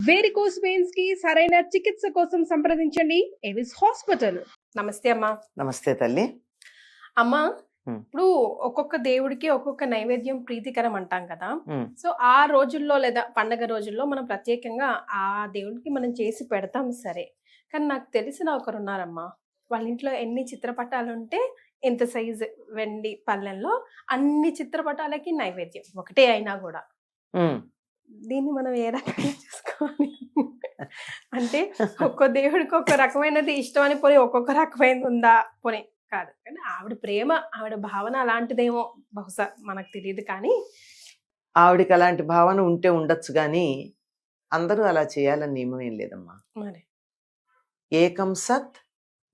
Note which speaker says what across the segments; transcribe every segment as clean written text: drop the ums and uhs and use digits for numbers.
Speaker 1: Varicose veins కి సరైన చికిత్స కోసం సంప్రదించండి ఎవిస్ హాస్పిటల్. నమస్తే అమ్మా.
Speaker 2: నమస్తే తల్లి.
Speaker 1: అమ్మా, ఇప్పుడు ఒక్కొక్క దేవుడికి ఒక్కొక్క నైవేద్యం ప్రీతికరం అంటాం కదా. సో ఆ రోజుల్లో లేదా పండగ రోజుల్లో మనం ప్రత్యేకంగా ఆ దేవుడికి మనం చేసి పెడతాం సరే, కానీ నాకు తెలిసిన ఒకరు ఉన్నారమ్మా, వాళ్ళ ఇంట్లో ఎన్ని చిత్రపటాలు ఉంటే ఎంత సైజు వెండి పళ్ళెంలో అన్ని చిత్రపటాలకి నైవేద్యం ఒకటే అయినా కూడా దీన్ని మనం ఏ రకంగా చూసుకోవాలి? అంటే ఒక్కో దేవుడికి ఒక్క రకమైనది ఇష్టం అని పోనీ ఒక్కొక్క రకమైనది ఉందా పోనీ కాదు, కానీ ఆవిడ ప్రేమ ఆవిడ భావన అలాంటిదేమో బహుశా మనకు తెలియదు. కానీ
Speaker 2: ఆవిడకి అలాంటి భావన ఉంటే ఉండొచ్చు, కానీ అందరూ అలా చేయాలని నియమం ఏం లేదమ్మా.
Speaker 1: మరి
Speaker 2: ఏకం సత్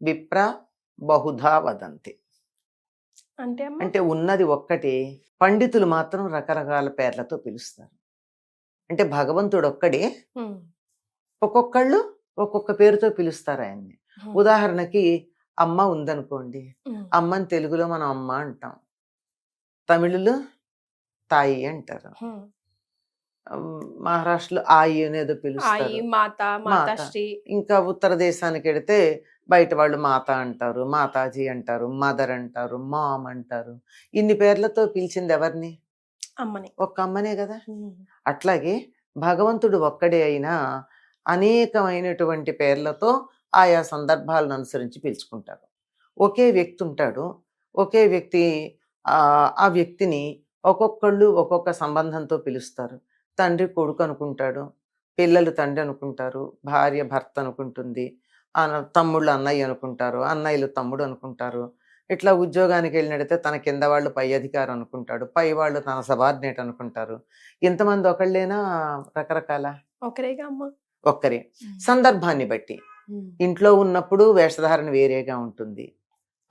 Speaker 2: విప్ర బహుధా వదంతి అంటే ఉన్నది ఒక్కటే, పండితులు మాత్రం రకరకాల పేర్లతో పిలుస్తారు. అంటే భగవంతుడు ఒక్కడే, ఒక్కొక్కళ్ళు ఒక్కొక్క పేరుతో పిలుస్తారు ఆయన్ని. ఉదాహరణకి అమ్మ ఉందనుకోండి, అమ్మని తెలుగులో మనం అమ్మ అంటాం, తమిళులు తాయి అంటారు, మహారాష్ట్రలో ఆయి అనేదో పిలుస్తారు, ఇంకా ఉత్తర దేశానికి వెడితే బయట వాళ్ళు మాత అంటారు, మాతాజీ అంటారు, మదర్ అంటారు, మామ్ అంటారు. ఇన్ని పేర్లతో పిలిచింది ఎవరిని?
Speaker 1: అమ్మని.
Speaker 2: ఒక్క అమ్మనే కదా. అట్లాగే భగవంతుడు ఒక్కడే అయినా అనేకమైనటువంటి పేర్లతో ఆయా సందర్భాలను అనుసరించి పిలుచుకుంటారు. ఒకే వ్యక్తి ఉంటాడు, ఒకే వ్యక్తి ఆ వ్యక్తిని ఒక్కొక్కళ్ళు ఒక్కొక్క సంబంధంతో పిలుస్తారు. తండ్రి కొడుకు అనుకుంటాడు, పిల్లలు తండ్రి అనుకుంటారు, భార్య భర్త అనుకుంటుంది, తమ్ముళ్ళు అన్నయ్య అనుకుంటారు, అన్నయ్యలు తమ్ముడు అనుకుంటారు. ఇట్లా ఉద్యోగానికి వెళ్ళినట్టయితే తన కింద వాళ్ళు పై అధికారం అనుకుంటాడు, పై వాళ్ళు తన సబార్డినేట్ అనుకుంటారు. ఇంతమంది ఒకళ్ళేనా? రకరకాల ఒక్కరే. సందర్భాన్ని బట్టి ఇంట్లో ఉన్నప్పుడు వేషధారణ వేరేగా ఉంటుంది,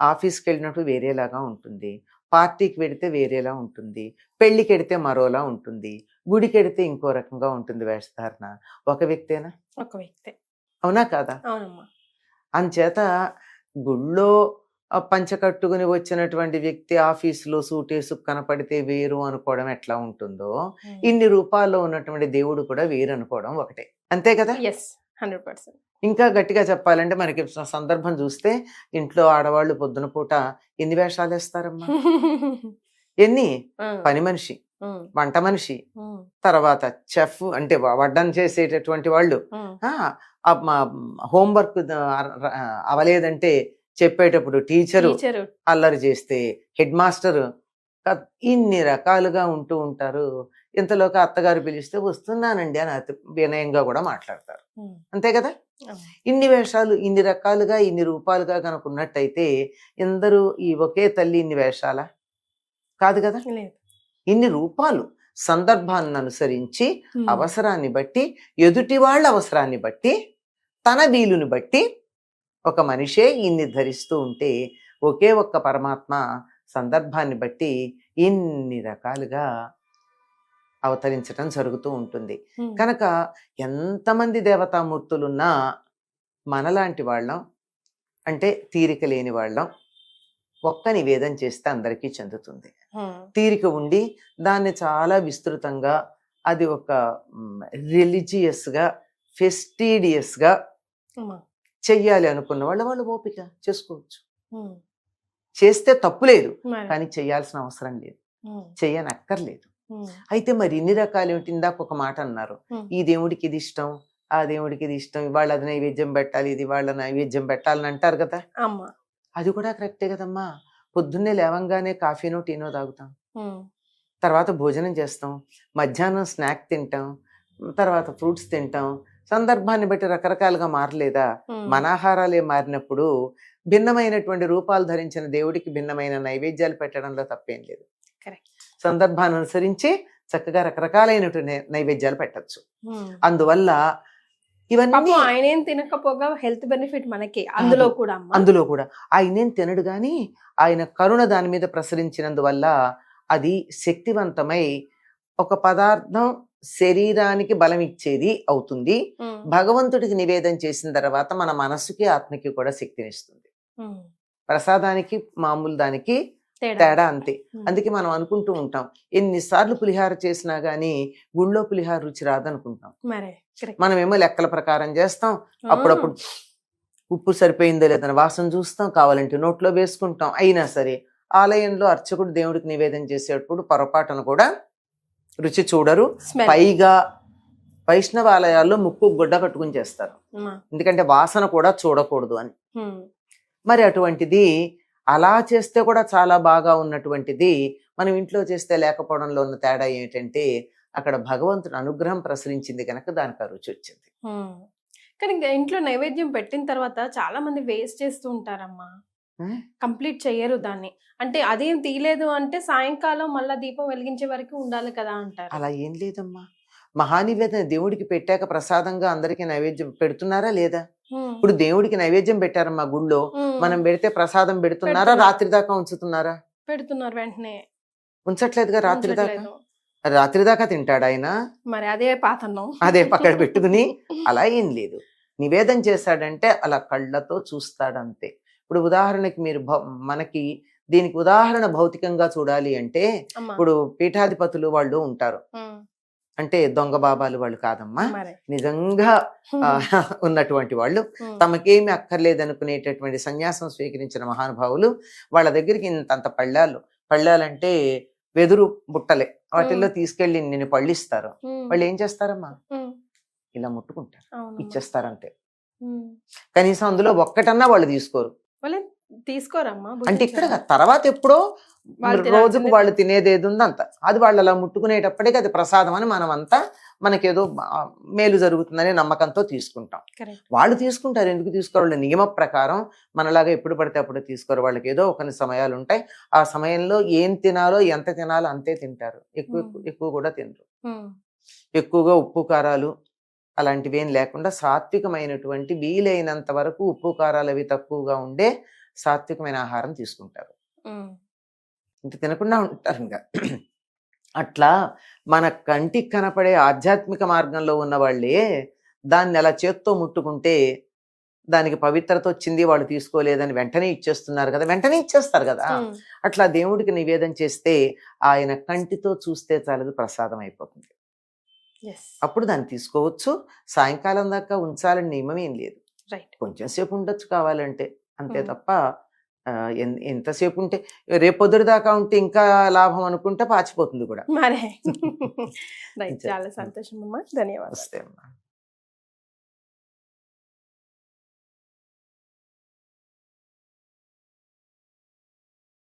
Speaker 2: ఆఫీస్కి వెళ్ళినప్పుడు వేరేలాగా ఉంటుంది, పార్టీకి వెడితే వేరేలా ఉంటుంది, పెళ్లికి వెడితే మరోలా ఉంటుంది, గుడికి వెడితే ఇంకో రకంగా ఉంటుంది వేషధారణ. ఒక వ్యక్తేనా?
Speaker 1: ఒక వ్యక్తే.
Speaker 2: అవునా కాదా? అంచేత గుళ్ళో పంచ కట్టుకుని వచ్చినటువంటి వ్యక్తి ఆఫీసులో సూటేసు కనపడితే వేరు అనుకోవడం ఎట్లా ఉంటుందో, ఇన్ని రూపాల్లో ఉన్నటువంటి దేవుడు కూడా వేరు అనుకోవడం ఒకటే. అంతే కదా?
Speaker 1: 100%.
Speaker 2: ఇంకా గట్టిగా చెప్పాలంటే మనకి సందర్భం చూస్తే ఇంట్లో ఆడవాళ్ళు పొద్దున పూట ఎన్ని వేషాలు వేస్తారమ్మా? ఎన్ని? పని మనిషి, వంట మనిషి, తర్వాత చెఫ్ అంటే వడ్డం చేసేటటువంటి వాళ్ళు, హోంవర్క్ అవలేదంటే చెప్పేటప్పుడు టీచరు, అల్లరి చేస్తే హెడ్ మాస్టరు, ఇన్ని రకాలుగా ఉంటూ ఉంటారు. ఇంతలోకి అత్తగారు పిలిస్తే వస్తున్నానండి అని అతి వినయంగా కూడా మాట్లాడతారు. అంతే కదా? ఇన్ని వేషాలు, ఇన్ని రకాలుగా, ఇన్ని రూపాలుగా కనుక ఉన్నట్టయితే ఇందరూ ఈ ఒకే తల్లి ఇన్ని వేషాలా? కాదు కదా. ఇన్ని రూపాలు సందర్భాన్ని అనుసరించి, అవసరాన్ని బట్టి, ఎదుటి వాళ్ళ అవసరాన్ని బట్టి, తన వీలుని బట్టి ఒక మనిషే ఇన్ని ధరిస్తూ ఉంటే, ఒకే ఒక్క పరమాత్మ సందర్భాన్ని బట్టి ఇన్ని రకాలుగా అవతరించటం జరుగుతూ ఉంటుంది. కనుక ఎంతమంది దేవతామూర్తులున్నా మనలాంటి వాళ్ళం, అంటే తీరిక లేని వాళ్ళం, ఒక్క నివేదన చేస్తే అందరికీ చెందుతుంది. తీరిక ఉండి దాన్ని చాలా విస్తృతంగా, అది ఒక రిలీజియస్గా, ఫెస్టీడియస్గా చెయ్యాలి అనుకున్న వాళ్ళు ఓపిక చేసుకోవచ్చు. చేస్తే తప్పు లేదు, కానీ చెయ్యాల్సిన అవసరం లేదు, చెయ్యనక్కర్లేదు. అయితే మరి ఇన్ని రకాలు ఏమిటి? ఇందాక ఒక మాట అన్నారు, ఈ దేవుడికి ఇది ఇష్టం, ఆ దేవుడికి ఇది ఇష్టం, ఇవాళ అది నైవేద్యం పెట్టాలి, ఇది వాళ్ళ నైవేద్యం పెట్టాలని అంటారు కదా. అది కూడా కరెక్టే కదమ్మా. పొద్దున్నే లేవంగానే కాఫీనో టీనో తాగుతాం, తర్వాత భోజనం చేస్తాం, మధ్యాహ్నం స్నాక్ తింటాం, తర్వాత ఫ్రూట్స్ తింటాం. సందర్భాన్ని బట్టి రకరకాలుగా మారలేదా? మన ఆహారాలే మారినప్పుడు భిన్నమైనటువంటి రూపాలు ధరించిన దేవుడికి భిన్నమైన నైవేద్యాలు పెట్టడంలో తప్పేం లేదు. సందర్భాన్ని అనుసరించి చక్కగా రకరకాలైనటువంటి నైవేద్యాలు పెట్టచ్చు. అందువల్ల ఇవన్నీ
Speaker 1: ఆయనేం తినకపోగా హెల్త్ బెనిఫిట్ మనకి.
Speaker 2: అందులో కూడా ఆయనేం తినడు, గాని ఆయన కరుణ దాని మీద ప్రసరించినందువల్ల అది శక్తివంతమై ఒక పదార్థం శరీరానికి బలం ఇచ్చేది అవుతుంది. భగవంతుడికి నివేదన చేసిన తర్వాత మన మనస్సుకి, ఆత్మకి కూడా శక్తినిస్తుంది. ప్రసాదానికి, మామూలు దానికి తేడా అంతే. అందుకే మనం అనుకుంటూ ఉంటాం, ఎన్నిసార్లు పులిహార చేసినా గానీ గుళ్ళో పులిహార రుచి రాదనుకుంటాం.
Speaker 1: మరే
Speaker 2: మనమేమో లెక్కల ప్రకారం చేస్తాం, అప్పుడప్పుడు ఉప్పు సరిపోయిందో లేదని వాసన చూస్తాం, కావాలంటే నోట్లో వేసుకుంటాం. అయినా సరే ఆలయంలో అర్చకుడు దేవుడికి నివేదన చేసేటప్పుడు పొరపాటును కూడా రుచి చూడరు. పైగా వైష్ణవ ఆలయాల్లో ముక్కు గుడ్డ కట్టుకుని చేస్తారు, ఎందుకంటే వాసన కూడా చూడకూడదు అని. మరి అటువంటిది అలా చేస్తే కూడా చాలా బాగా ఉన్నటువంటిది మనం ఇంట్లో చేస్తే లేకపోవడంలో ఉన్న తేడా ఏమిటంటే అక్కడ భగవంతుడి అనుగ్రహం ప్రసరించింది కనుక దానికి ఆ రుచి వచ్చింది.
Speaker 1: కానీ ఇంకా ఇంట్లో నైవేద్యం పెట్టిన తర్వాత చాలా మంది వేస్ట్ చేస్తూ ఉంటారమ్మా, కంప్లీట్ చెయ్యరు దాన్ని. అంటే అదేం తీయలేదు అంటే సాయంకాలం మళ్ళా దీపం వెలిగించే వరకు ఉండాలి కదా అంటారు.
Speaker 2: అలా ఏం లేదమ్మా, మహానివేదన దేవుడికి పెట్టాక ప్రసాదంగా అందరికీ నైవేద్యం పెడుతున్నారా లేదా? ఇప్పుడు దేవుడికి నైవేద్యం పెట్టారమ్మా గుళ్ళో, మనం పెడితే ప్రసాదం పెడుతున్నారా, రాత్రి దాకా ఉంచుతున్నారా?
Speaker 1: పెడుతున్నారు, వెంటనే
Speaker 2: ఉంచట్లేదుగా. రాత్రి దాకా తింటాడు ఆయన,
Speaker 1: మరి అదే పాతన్నం
Speaker 2: అదే పక్కన పెట్టుకుని. అలా ఏం లేదు, నివేదన చేశాడంటే అలా కళ్ళతో చూస్తాడు అంతే. ఇప్పుడు ఉదాహరణకి మీరు మనకి దీనికి ఉదాహరణ భౌతికంగా చూడాలి అంటే ఇప్పుడు పీఠాధిపతులు వాళ్ళు ఉంటారు, అంటే దొంగ బాబాలు వాళ్ళు కాదమ్మా, నిజంగా ఉన్నటువంటి వాళ్ళు, తమకేమి అక్కర్లేదనుకునేటటువంటి సన్యాసం స్వీకరించిన మహానుభావులు. వాళ్ళ దగ్గరికి ఇంతంత పళ్ళాలంటే వెదురు బుట్టలే, వాటిల్లో తీసుకెళ్లి నేను పళ్ళిస్తారు. వాళ్ళు ఏం చేస్తారమ్మా, ఇలా ముట్టుకుంటారు, ఇచ్చేస్తారంతే. కనీసం అందులో ఒక్కటన్నా వాళ్ళు
Speaker 1: తీసుకోరమ్మా.
Speaker 2: అంటే ఇక్కడ తర్వాత ఎప్పుడో రోజుకు వాళ్ళు తినేది ఏది ఉందంత అది వాళ్ళు అలా ముట్టుకునేటప్పటికి అది ప్రసాదం అని మనం అంతా మనకేదో మేలు జరుగుతుందనే నమ్మకంతో తీసుకుంటాం. వాళ్ళు తీసుకుంటారు, ఎందుకు తీసుకోవాలి? నియమ ప్రకారం మనలాగా ఎప్పుడు పడితే అప్పుడు తీసుకోరు. వాళ్ళకి ఏదో కొన్ని సమయాలు ఉంటాయి, ఆ సమయంలో ఏం తినాలో ఎంత తినాలో అంతే తింటారు, ఎక్కువ కూడా తినరు. ఎక్కువగా ఉప్పు కారాలు అలాంటివి ఏం లేకుండా సాత్వికమైనటువంటి వీలైనంత వరకు ఉప్పు కారాలు అవి తక్కువగా ఉండే సాత్వికమైన ఆహారం తీసుకుంటారు, ఇంత తినకుండా ఉంటారు. ఇంకా అట్లా మన కంటికి కనపడే ఆధ్యాత్మిక మార్గంలో ఉన్న వాళ్ళే దాన్ని అలా చేత్తో ముట్టుకుంటే దానికి పవిత్రత వచ్చింది, వాళ్ళు తీసుకోలేదని వెంటనే ఇచ్చేస్తున్నారు కదా, వెంటనే ఇచ్చేస్తారు కదా. అట్లా దేవుడికి నివేదన చేస్తే ఆయన కంటితో చూస్తే చాలదు, ప్రసాదం అయిపోతుంది. అప్పుడు దాన్ని తీసుకోవచ్చు. సాయంకాలం దాకా ఉంచాలని నియమం ఏం లేదు, కొంచెం సేపు ఉండొచ్చు కావాలంటే, అంతే తప్ప ఎంతసేపు ఉంటే రేపొద్దురు దాకా ఉంటే ఇంకా లాభం అనుకుంటే పాచిపోతుంది కూడా.
Speaker 1: చాలా సంతోషం అమ్మా, ధన్యవాదాలు.
Speaker 2: వస్తే అమ్మా.